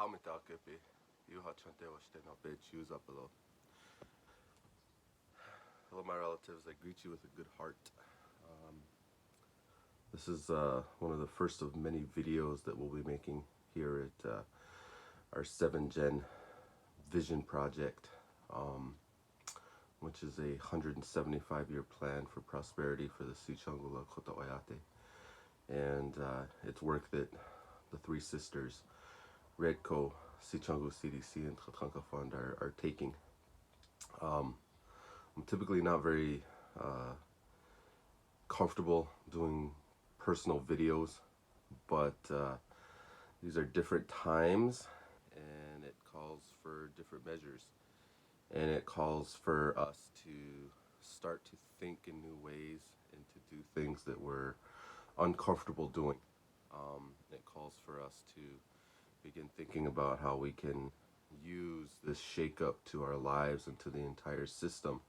Mitakuyapi, chante no choose up below. Hello, my relatives. I greet you with a good heart. This is one of the first of many videos that we'll be making here at our 7-Gen Vision Project, which is a 175-year plan for prosperity for the Sicangu Lakota Oyate. And it's work that the three sisters, REDCO, Sicangu CDC, and Tlatanka Fund are taking. I'm typically not very comfortable doing personal videos, but these are different times, and it calls for different measures, and it calls for us to start to think in new ways and to do things that we're uncomfortable doing. It calls for us to begin thinking about how we can use this shakeup to our lives and to the entire system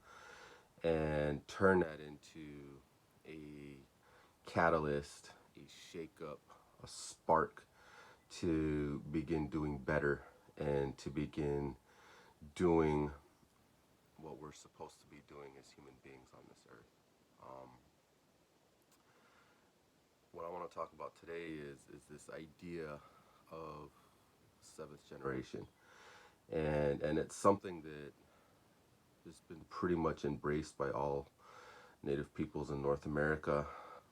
and turn that into a catalyst, a shakeup, a spark to begin doing better and to begin doing what we're supposed to be doing as human beings on this earth. What I want to talk about today is this idea of seventh generation, and it's something that has been pretty much embraced by all Native peoples in North America.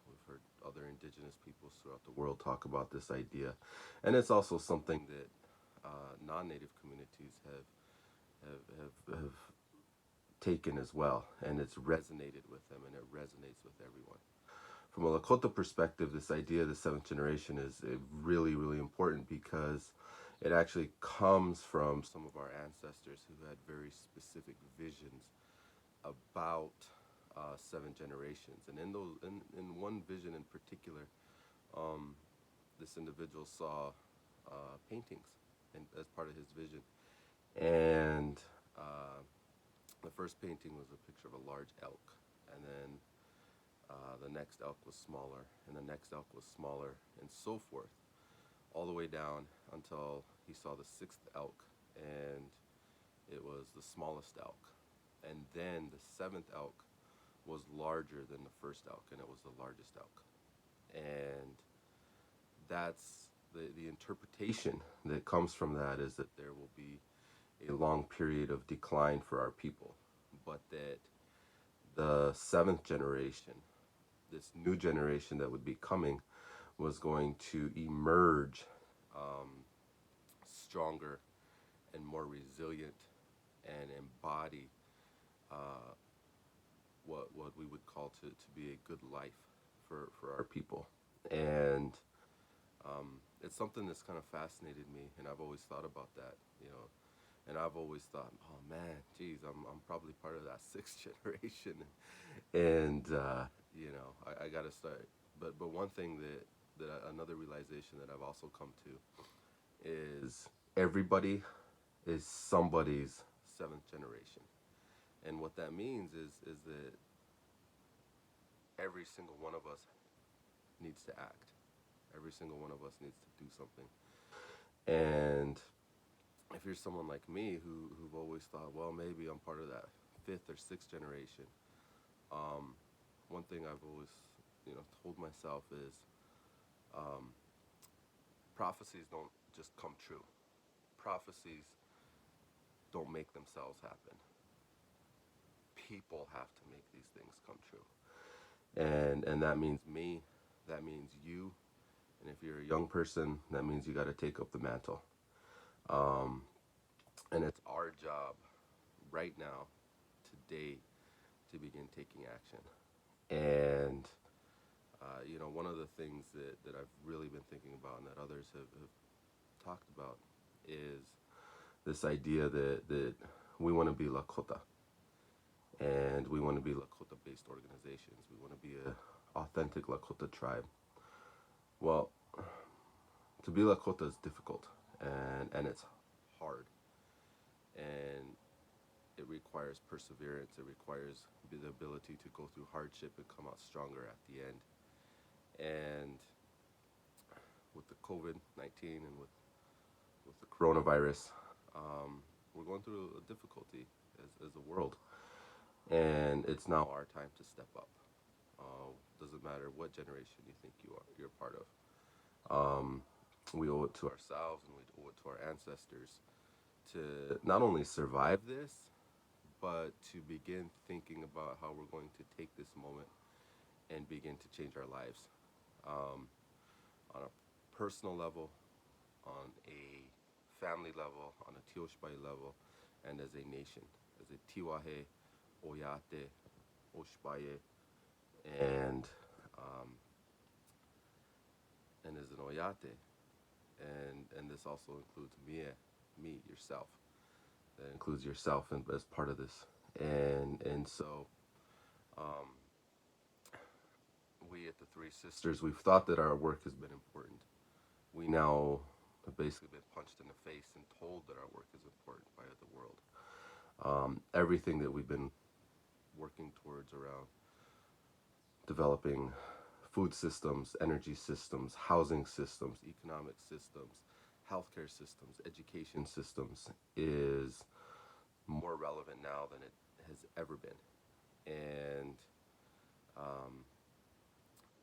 We've heard other indigenous peoples throughout the world talk about this idea, and it's also something that non-Native communities have taken as well, and it's resonated with them, and it resonates with everyone. From a Lakota perspective, this idea of the seventh generation is really, really important because it actually comes from some of our ancestors who had very specific visions about 7 generations. And in one vision in particular, this individual saw paintings as part of his vision. And the first painting was a picture of a large elk, and then the next elk was smaller, and the next elk was smaller, and so forth, all the way down until he saw the 6th elk, and it was the smallest elk. And then the 7th elk was larger than the 1st elk, and it was the largest elk. And that's the interpretation that comes from that, is that there will be a long period of decline for our people, but that the 7th generation, this new generation that would be coming, was going to emerge stronger and more resilient and embody what we would call to be a good life for our people. And it's something that's kind of fascinated me, and I've always thought about that, and I've always thought, oh man, geez, I'm probably part of that 6th generation, and I got to start. But one thing that another realization that I've also come to is everybody is somebody's 7th generation, and what that means is that every single one of us needs to act. Every single one of us needs to do something. And if you're someone like me who've always thought, well, maybe I'm part of that 5th or 6th generation, one thing I've always told myself is prophecies don't just come true. Prophecies don't make themselves happen. People have to make these things come true. And that means me, that means you, and if you're a young person, that means you got to take up the mantle. And it's our job right now, today, to begin taking action. And one of the things that I've really been thinking about, and that others have talked about, is this idea that we want to be Lakota, and we want to be Lakota-based organizations. We want to be an authentic Lakota tribe. Well, to be Lakota is difficult, and it's hard, and it requires perseverance. It requires the ability to go through hardship and come out stronger at the end. And with the COVID-19 and with the coronavirus, we're going through a difficulty as a world, and it's now our time to step up. Doesn't matter what generation you think you're a part of. We owe it to ourselves and we owe it to our ancestors to not only survive this, but to begin thinking about how we're going to take this moment and begin to change our lives on a personal level, on a family level, on a Tioshbai level, and as a nation, as a Tiwahe, Oyate, Oshbaye, and um, and as an Oyate, and this also includes me, yourself. That includes yourself and as part of this, and so um, we at the Three Sisters, we've thought that our work has been important. We now have basically been punched in the face and told that our work is important by the world. Everything that we've been working towards around developing food systems, energy systems, housing systems, economic systems, healthcare systems, education systems is more relevant now than it has ever been. And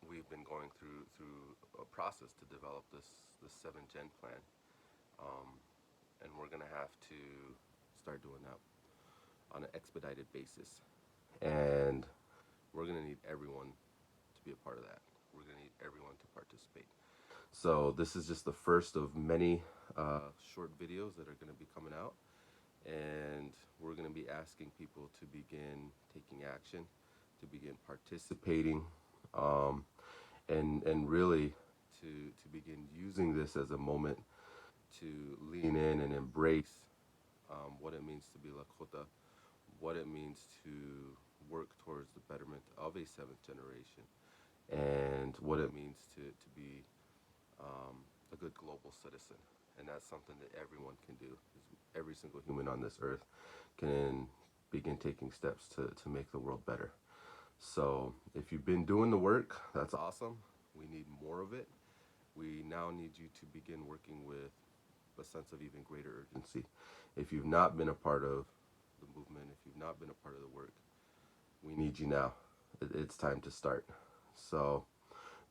we've been going through a process to develop this 7 Gen plan, and we're gonna have to start doing that on an expedited basis. And we're gonna need everyone to be a part of that. We're gonna need everyone to participate. So this is just the first of many short videos that are gonna be coming out, and we're gonna be asking people to begin taking action, to begin participating, and really to begin using this as a moment to lean in and embrace what it means to be Lakota, what it means to work towards the betterment of a 7th generation, and what it means to be a good global citizen. And that's something that everyone can do. Every single human on this earth can begin taking steps to make the world better. So if you've been doing the work, that's awesome. We need more of it. We now need you to begin working with a sense of even greater urgency. If you've not been a part of the movement, if you've not been a part of the work, we need you now. It's time to start. So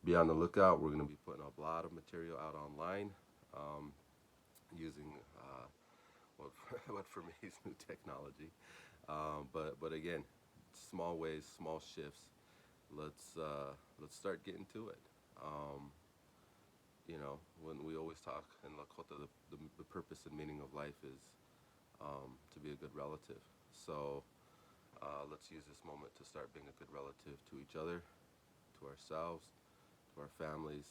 be on the lookout. We're going to be putting a lot of material out online using what for me is new technology. But again, small ways, small shifts. Let's start getting to it. When we always talk in Lakota, the purpose and meaning of life is to be a good relative. So let's use this moment to start being a good relative to each other, to ourselves, to our families,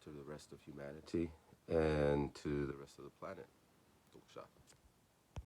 to the rest of humanity, and to the rest of the planet.